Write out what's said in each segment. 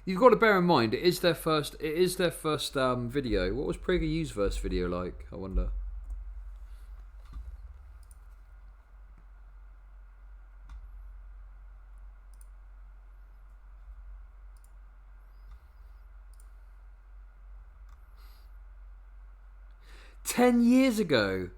you've got to bear in mind it is their first video. What was PragerU's first video like? I wonder. "10 years ago."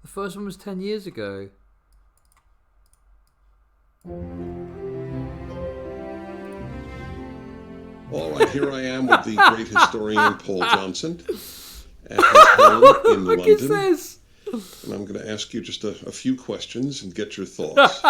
The first one was 10 years ago. All right, here I am with the great historian Paul Johnson at his home in What London. is this? And I'm going to ask you just a few questions and get your thoughts.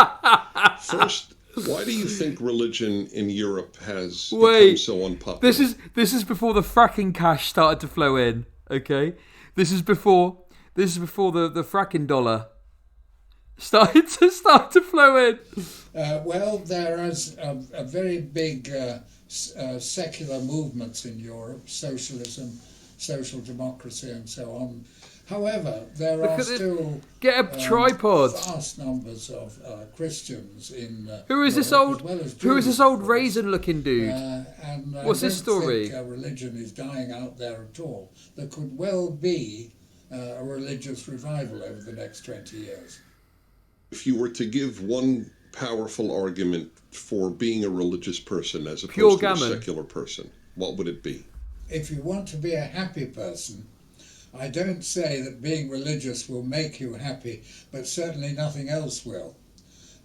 First, why do you think religion in Europe has become so unpopular? This is before the fracking cash started to flow in. Okay, this is before the fracking dollar started to flow in. Well, there is a very big secular movements in Europe, socialism, social democracy, and so on. However, there are still tripod. Vast numbers of Christians in Who is this Europe, old? Who is this old raisin-looking dude? And What's his story? I don't think religion is dying out there at all. There could well be a religious revival over the next 20 years. If you were to give one powerful argument for being a religious person as opposed to a secular person, what would it be? If you want to be a happy person, I don't say that being religious will make you happy, but certainly nothing else will.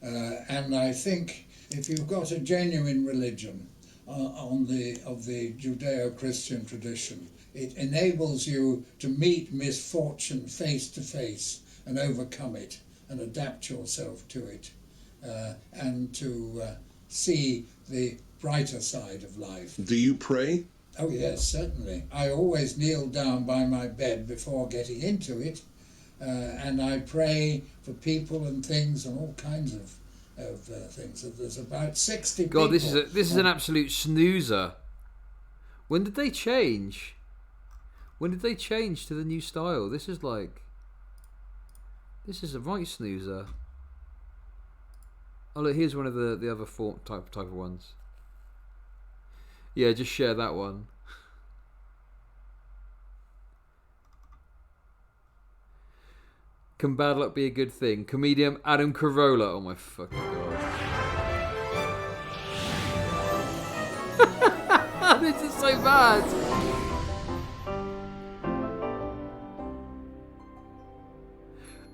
And I think if you've got a genuine religion of the Judeo-Christian tradition, it enables you to meet misfortune face to face and overcome it and adapt yourself to it and to see the brighter side of life. Do you pray? Oh yes, certainly. I always kneel down by my bed before getting into it, and I pray for people and things and all kinds of things. There's about 60 people. God, this is an absolute snoozer. When did they change? When did they change to the new style? This is a right snoozer. Oh look, here's one of the other type of ones. Yeah, just share that one. Can bad luck be a good thing? Comedian Adam Carolla. Oh my fucking god. This is so bad.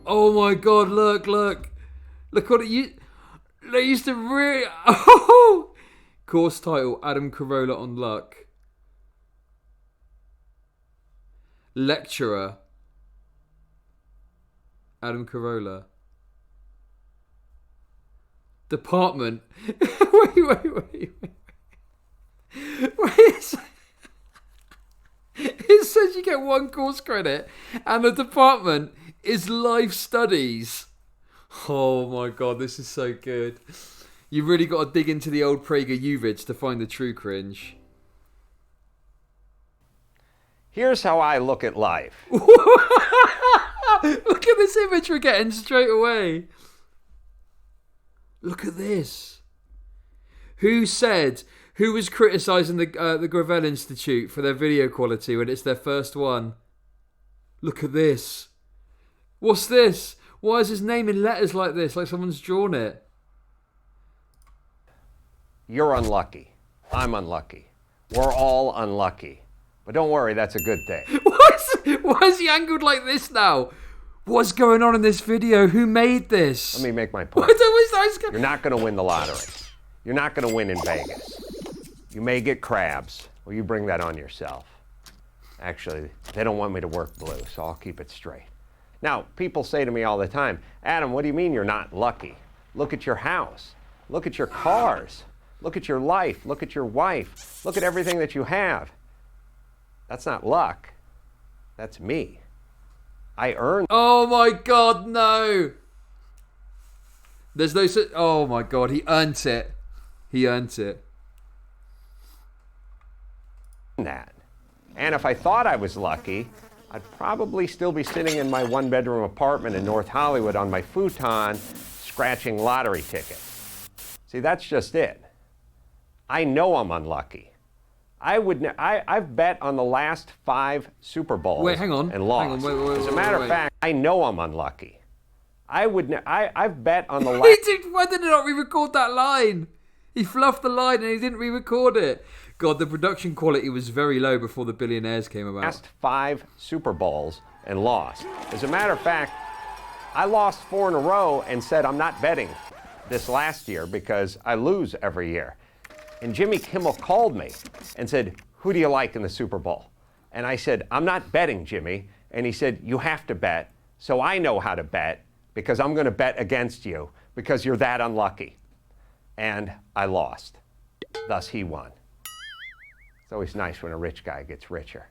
Oh my god, look. Look what it used to really... Oh! Course title, Adam Carolla on luck. Lecturer, Adam Carolla. Department. Wait. It says you get 1 course credit and the department is life studies. Oh my god, this is so good. You've really got to dig into the old PragerU vids to find the true cringe. Here's how I look at life. Look at this image we're getting straight away. Look at this. Who was criticising the Gravel Institute for their video quality when it's their first one? Look at this. What's this? Why is his name in letters like this? Like someone's drawn it. You're unlucky. I'm unlucky. We're all unlucky. But don't worry, that's a good thing. Why is he angled like this now? What's going on in this video? Who made this? Let me make my point. You're not going to win the lottery. You're not going to win in Vegas. You may get crabs. Well, you bring that on yourself. Actually, they don't want me to work blue, so I'll keep it straight. Now, people say to me all the time, Adam, what do you mean you're not lucky? Look at your house. Look at your cars. Look at your life. Look at your wife. Look at everything that you have. That's not luck. That's me. I earned. Oh my God, no. There's no such. Oh my God, he earned it. He earned it. That. And if I thought I was lucky, I'd probably still be sitting in my one-bedroom apartment in North Hollywood on my futon, scratching lottery tickets. See, that's just it. I know I'm unlucky. I've bet on the last 5 Super Bowls and lost. As a matter of fact, I know I'm unlucky. I've bet on the last... Why did he not re-record that line? He fluffed the line and he didn't re-record it. God, the production quality was very low before the Billionaires came about. Last 5 Super Bowls and lost. As a matter of fact, I lost 4 in a row and said I'm not betting this last year because I lose every year. And Jimmy Kimmel called me and said, who do you like in the Super Bowl? And I said, I'm not betting, Jimmy. And he said, you have to bet. So I know how to bet because I'm going to bet against you because you're that unlucky. And I lost. Thus, he won. It's always nice when a rich guy gets richer.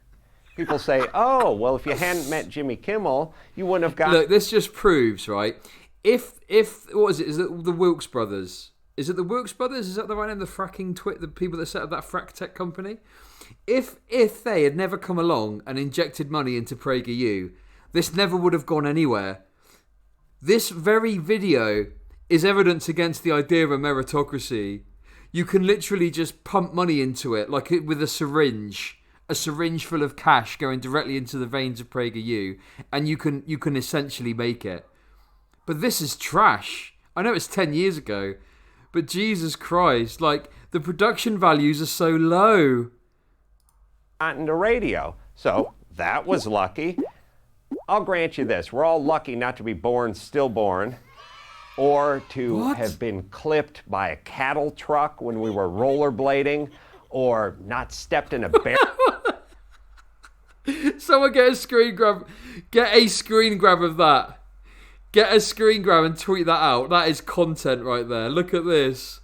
People say, oh, well, if you hadn't met Jimmy Kimmel, you wouldn't have got... Look, this just proves, right? If what is it? Is it the Wilkes brothers? Is it the Wilkes brothers? Is that the right name? The the people that set up that frack tech company? If they had never come along and injected money into PragerU, this never would have gone anywhere. This very video is evidence against the idea of a meritocracy. You can literally just pump money into it, like with a syringe full of cash going directly into the veins of PragerU, and you can essentially make it. But this is trash. I know it's 10 years ago, but Jesus Christ, like, the production values are so low. On the radio. So that was lucky. I'll grant you this. We're all lucky not to be born stillborn, or to have been clipped by a cattle truck when we were rollerblading, or not stepped in a bear. Someone get a screen grab. Get a screen grab of that. Get a screen grab and tweet that out. That is content right there. Look at this.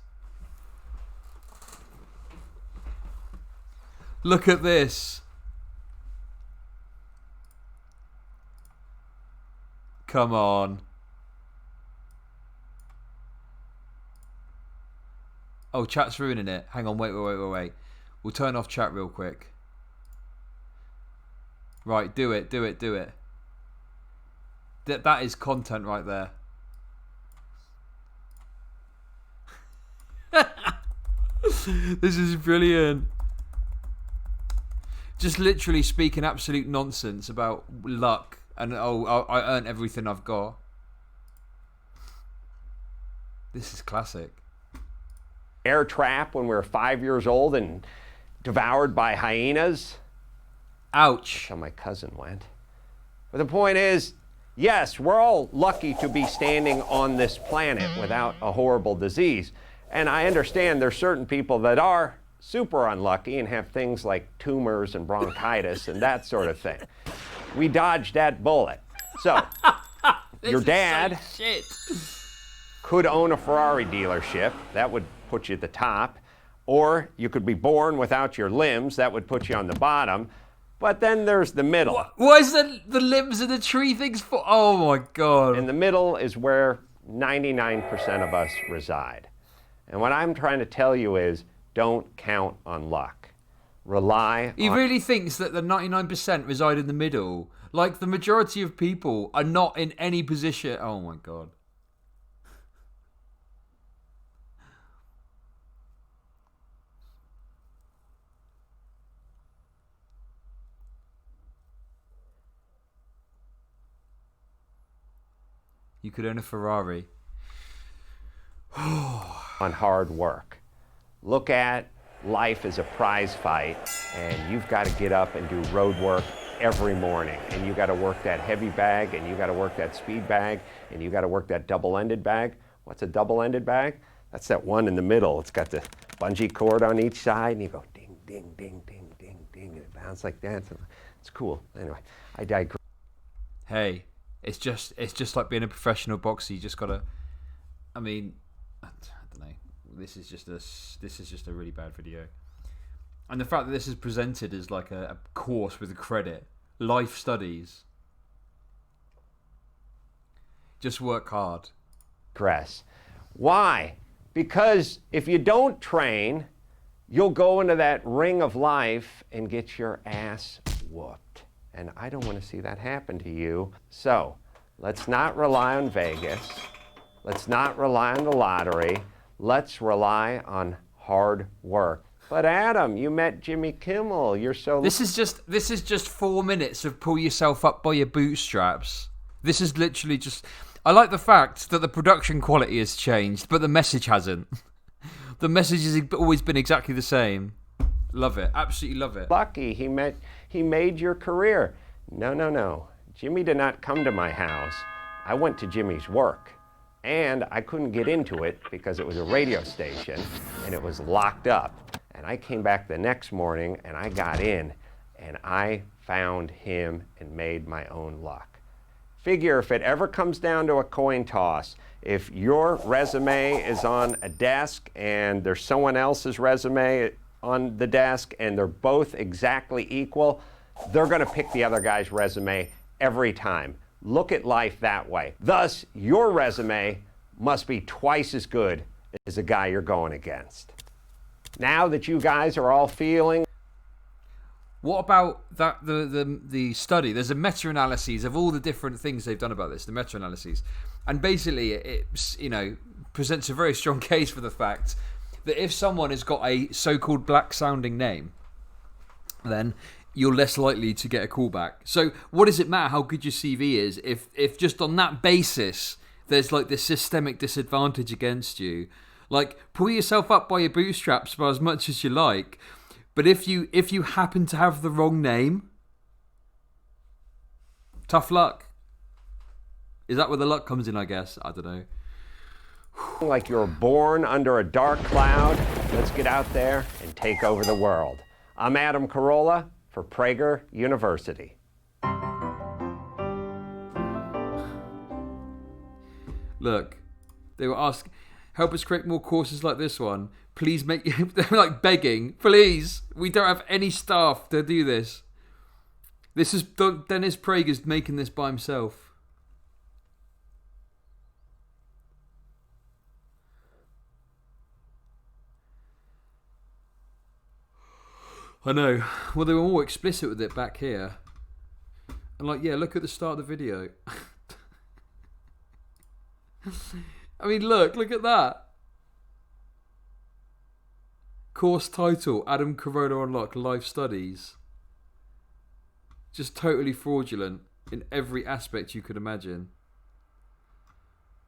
Look at this. Come on. Oh, chat's ruining it. Hang on, wait. We'll turn off chat real quick. Right, do it. That is content right there. This is brilliant. Just literally speaking absolute nonsense about luck and I earned everything I've got. This is classic. Air trap when we were 5 years old and devoured by hyenas. Ouch. That's how my cousin went. But the point is, yes, we're all lucky to be standing on this planet without a horrible disease. And I understand there's certain people that are super unlucky and have things like tumors and bronchitis and that sort of thing. We dodged that bullet. So, your dad could own a Ferrari dealership. That would put you at the top. Or you could be born without your limbs. That would put you on the bottom. But then there's the middle. What is the limbs of the tree things for? Oh my God. And the middle is where 99% of us reside. And what I'm trying to tell you is, don't count on luck. He really thinks that the 99% reside in the middle. Like, the majority of people are not in any position. Oh my God. You could own a Ferrari. On hard work. Look at life as a prize fight, and you've got to get up and do road work every morning. And you got to work that heavy bag, and you got to work that speed bag, and you got to work that double-ended bag. What's a double-ended bag? That's that one in the middle. It's got the bungee cord on each side, and you go ding, ding, ding, ding, ding, ding, and it bounces like that. It's cool. Anyway, I digress. Hey, it's just like being a professional boxer. You just gotta. I mean, I don't know. This is just a really bad video, and the fact that this is presented as like a course with a credit, life studies. Just work hard. Why? Because if you don't train, you'll go into that ring of life and get your ass whooped. And I don't want to see that happen to you. So let's not rely on Vegas. Let's not rely on the lottery. Let's rely on hard work. But Adam, you met Jimmy Kimmel. You're so... This is just 4 minutes of pull yourself up by your bootstraps. This is literally just... I like the fact that the production quality has changed, but the message hasn't. The message has always been exactly the same. Love it. Absolutely love it. Lucky he made your career. No. Jimmy did not come to my house. I went to Jimmy's work. And I couldn't get into it because it was a radio station and it was locked up. And I came back the next morning and I got in and I found him and made my own luck. Figure if it ever comes down to a coin toss, if your resume is on a desk and there's someone else's resume on the desk and they're both exactly equal, they're gonna pick the other guy's resume every time. Look at life that way. Thus, your resume must be twice as good as the guy you're going against. Now that you guys are all feeling... What about that the study? There's a meta-analysis of all the different things they've done about this, the meta-analyses. And basically it's, presents a very strong case for the fact that if someone has got a so-called black-sounding name, then you're less likely to get a callback. So what does it matter how good your CV is if just on that basis there's like this systemic disadvantage against you? Like, pull yourself up by your bootstraps for as much as you like, but if you happen to have the wrong name, tough luck. Is that where the luck comes in, I guess? I don't know. Like you were born under a dark cloud. Let's get out there and take over the world. I'm Adam Carolla for Prager University. Look, they were asking, help us create more courses like this one. Please make... They're like begging, please. We don't have any staff to do this. This is... Dennis Prager's making this by himself. I know. Well, they were more explicit with it back here. And like, yeah, look at the start of the video. I mean, look at that. Course title, Adam Carolla Unlock Life Studies. Just totally fraudulent in every aspect you could imagine.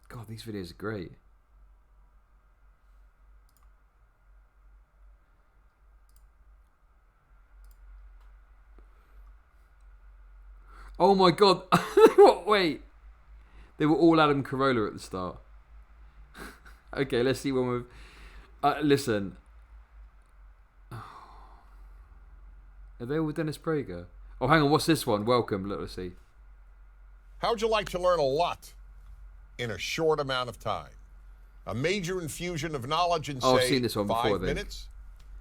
God, these videos are great. Oh my God. Wait. They were all Adam Carolla at the start. Okay, let's see one with... listen. Are they all with Dennis Prager? Oh, hang on. What's this one? Welcome. Let's see. How'd you like to learn a lot in a short amount of time? A major infusion of knowledge in, I've say, seen this one before, 5 minutes?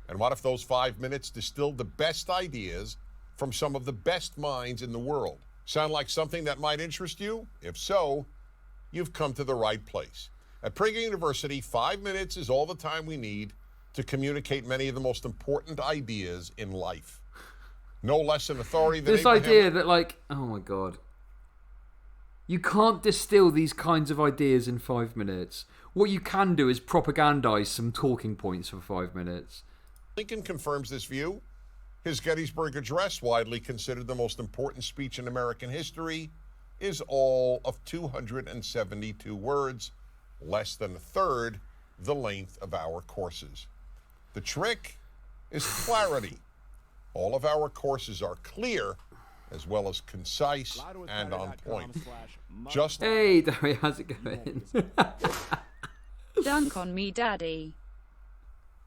And what if those 5 minutes distilled the best ideas from some of the best minds in the world? Sound like something that might interest you? If so, you've come to the right place. At Prager University, 5 minutes is all the time we need to communicate many of the most important ideas in life. No less an authority than this idea that, like, oh my God, you can't distill these kinds of ideas in 5 minutes. What you can do is propagandize some talking points for 5 minutes. Lincoln confirms this view. His Gettysburg Address, widely considered the most important speech in American history, is all of 272 words, less than a third the length of our courses. The trick is clarity. All of our courses are clear, as well as concise and on point. Just hey, Dario, how's it going? Dunk on me, Daddy.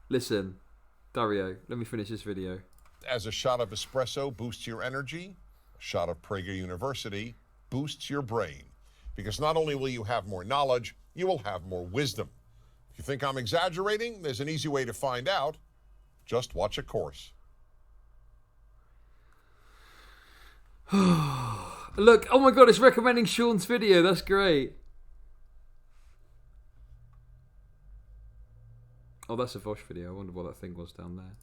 Listen, Dario, let me finish this video. as a shot of espresso boosts your energy, a shot of Prager University boosts your brain. Because not only will you have more knowledge, you will have more wisdom. If you think I'm exaggerating, there's an easy way to find out. Just watch a course. Look, oh my God, it's recommending Sean's video. That's great. Oh, that's a Vosh video. I wonder what that thing was down there.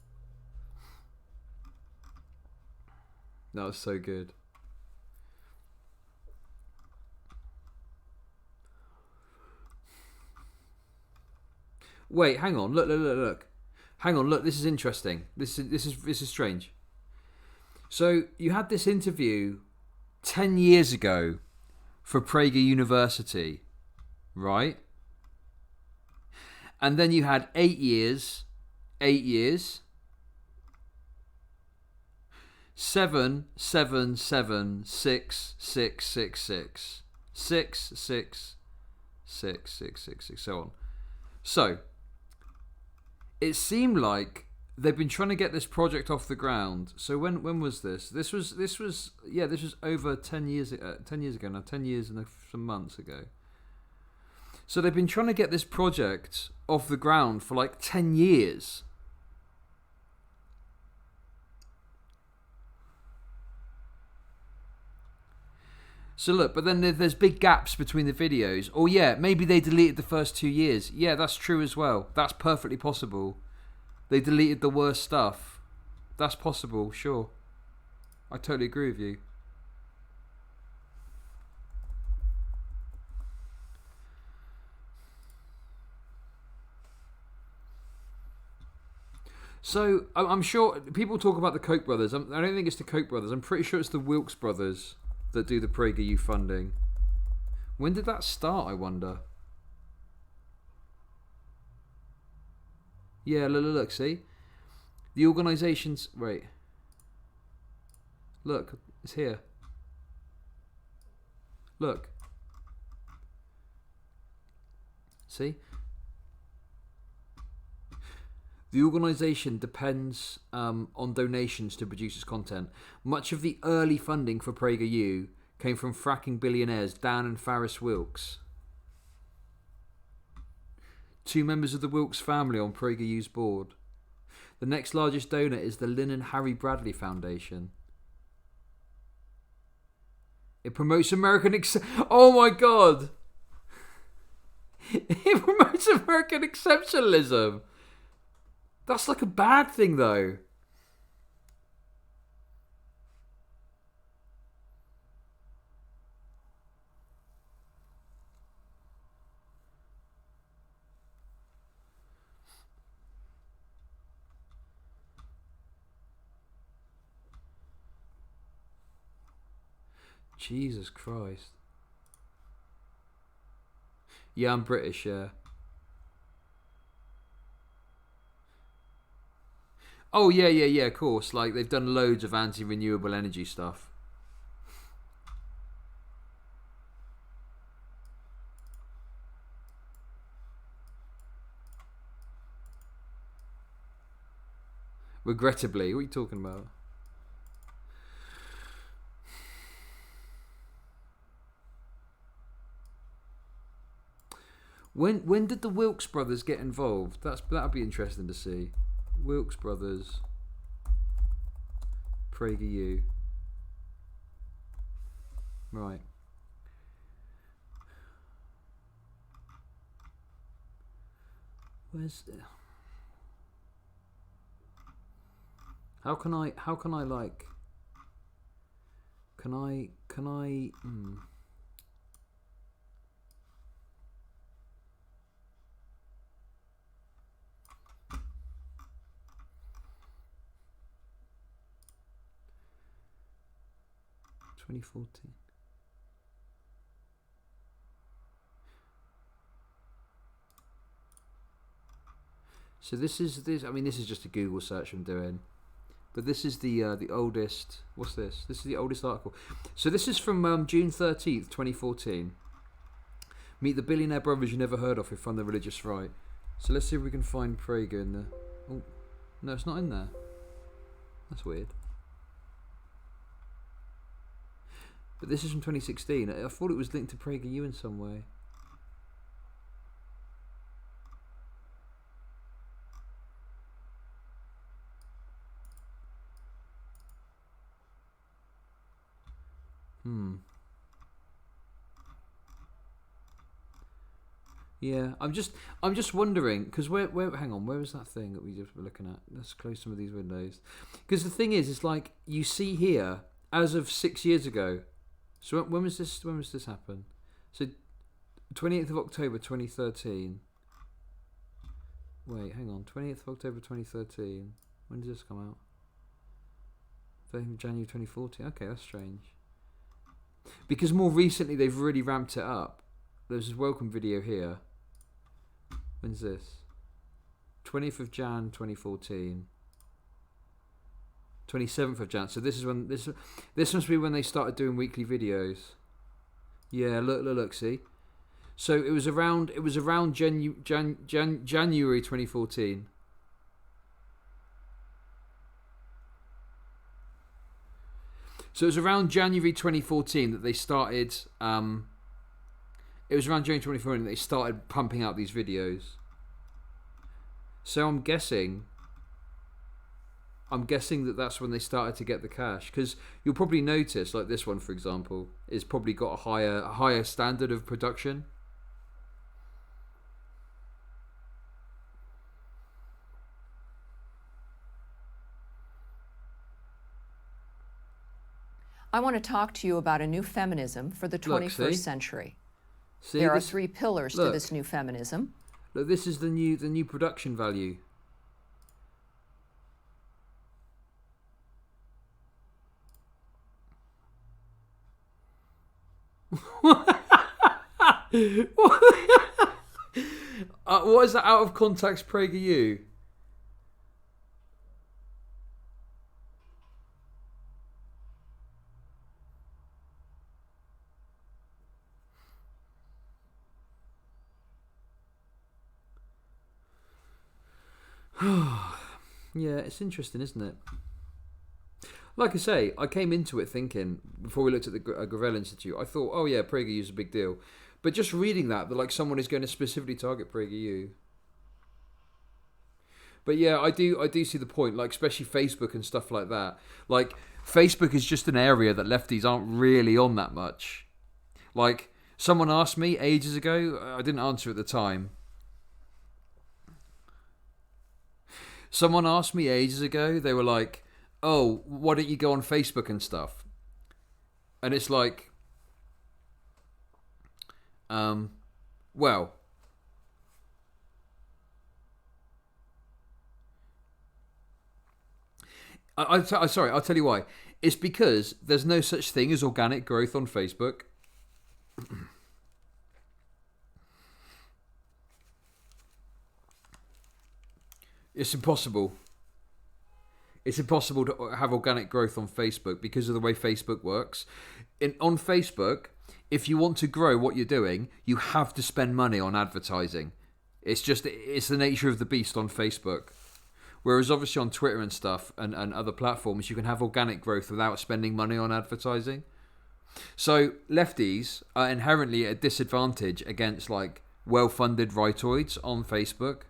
That was so good. Wait, hang on. Look. Hang on. Look, this is interesting. This is strange. So you had this interview 10 years ago for Prager University, right? And then you had 8 years, 7, 7, 7, 6, 6, 6, 6, 6, 6, 6, 6, 6, 6, so on. So it seemed like they've been trying to get this project off the ground. So when was this? This was over 10 years ago. 10 years ago now. 10 years and some months ago. So they've been trying to get this project off the ground for like 10 years. So look, but then there's big gaps between the videos. Or yeah, maybe they deleted the first 2 years. Yeah, that's true as well. That's perfectly possible. They deleted the worst stuff. That's possible, sure. I totally agree with you. So, I'm sure people talk about the Koch brothers. I don't think it's the Koch brothers. I'm pretty sure it's the Wilkes brothers that do the PragerU funding. When did that start, I wonder? Yeah, look, see? The organisation's... Wait. Look, it's here. Look. See? The organisation depends on donations to produce its content. Much of the early funding for PragerU came from fracking billionaires Dan and Faris Wilkes. 2 members of the Wilkes family on PragerU's board. The next largest donor is the Lynn and Harry Bradley Foundation. It promotes American... Oh my god! It promotes American exceptionalism! That's like a bad thing, though. Jesus Christ. Yeah, I'm British, yeah. Oh, yeah, of course. Like, they've done loads of anti-renewable energy stuff. Regrettably. What are you talking about? When did the Wilkes brothers get involved? That'd be interesting to see. Wilkes brothers, PragerU. Right. Where's the... How can I like... Can I 2014. So this is I mean, this is just a Google search I'm doing, but this is the oldest. What's this? This is the oldest article. So this is from June 13th, 2014. Meet the billionaire brothers you never heard of who fund the religious right. So let's see if we can find Prager in the. Oh, no, it's not in there. That's weird. But this is from 2016. I thought it was linked to PragerU in some way. Yeah, I'm just wondering because hang on, where was that thing that we just were looking at? Let's close some of these windows, because the thing is, it's like you see here as of 6 years ago. So when was this? When was this happen? So 28th of October 2013. Wait, hang on, 28th of October 2013. When did this come out? 13th of January 2014. Okay, that's strange. Because more recently they've really ramped it up. There's this welcome video here. When's this? 20th of Jan 2014. 27th of Jan. So this is when this must be when they started doing weekly videos. Yeah, look, see. So it was around January 2014. So it was around January 2014 that they started. It was around January 2014 that they started pumping out these videos. So I'm guessing that that's when they started to get the cash, because you'll probably notice, like this one for example, is probably got a higher standard of production. I want to talk to you about a new feminism for the 21st century. See, there are 3 pillars to this new feminism. Look, this is the new production value. What is that out of context, PragerU? Yeah, it's interesting, isn't it? Like I say, I came into it thinking, before we looked at the Gravel Institute, I thought, oh yeah, PragerU is a big deal. But just reading that like someone is going to specifically target PragerU. But yeah, I do see the point, like especially Facebook and stuff like that. Like Facebook is just an area that lefties aren't really on that much. Like someone asked me ages ago, I didn't answer at the time. Someone asked me ages ago, they were like, oh, why don't you go on Facebook and stuff? And it's like, well, sorry, I'll tell you why. It's because there's no such thing as organic growth on Facebook. It's impossible. It's impossible to have organic growth on Facebook because of the way Facebook works. On Facebook, if you want to grow what you're doing, you have to spend money on advertising. It's the nature of the beast on Facebook. Whereas obviously on Twitter and stuff and other platforms, you can have organic growth without spending money on advertising. So lefties are inherently at a disadvantage against like well-funded rightoids on Facebook.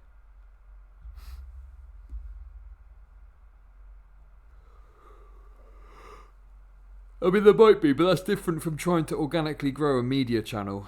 I mean, there might be, but that's different from trying to organically grow a media channel.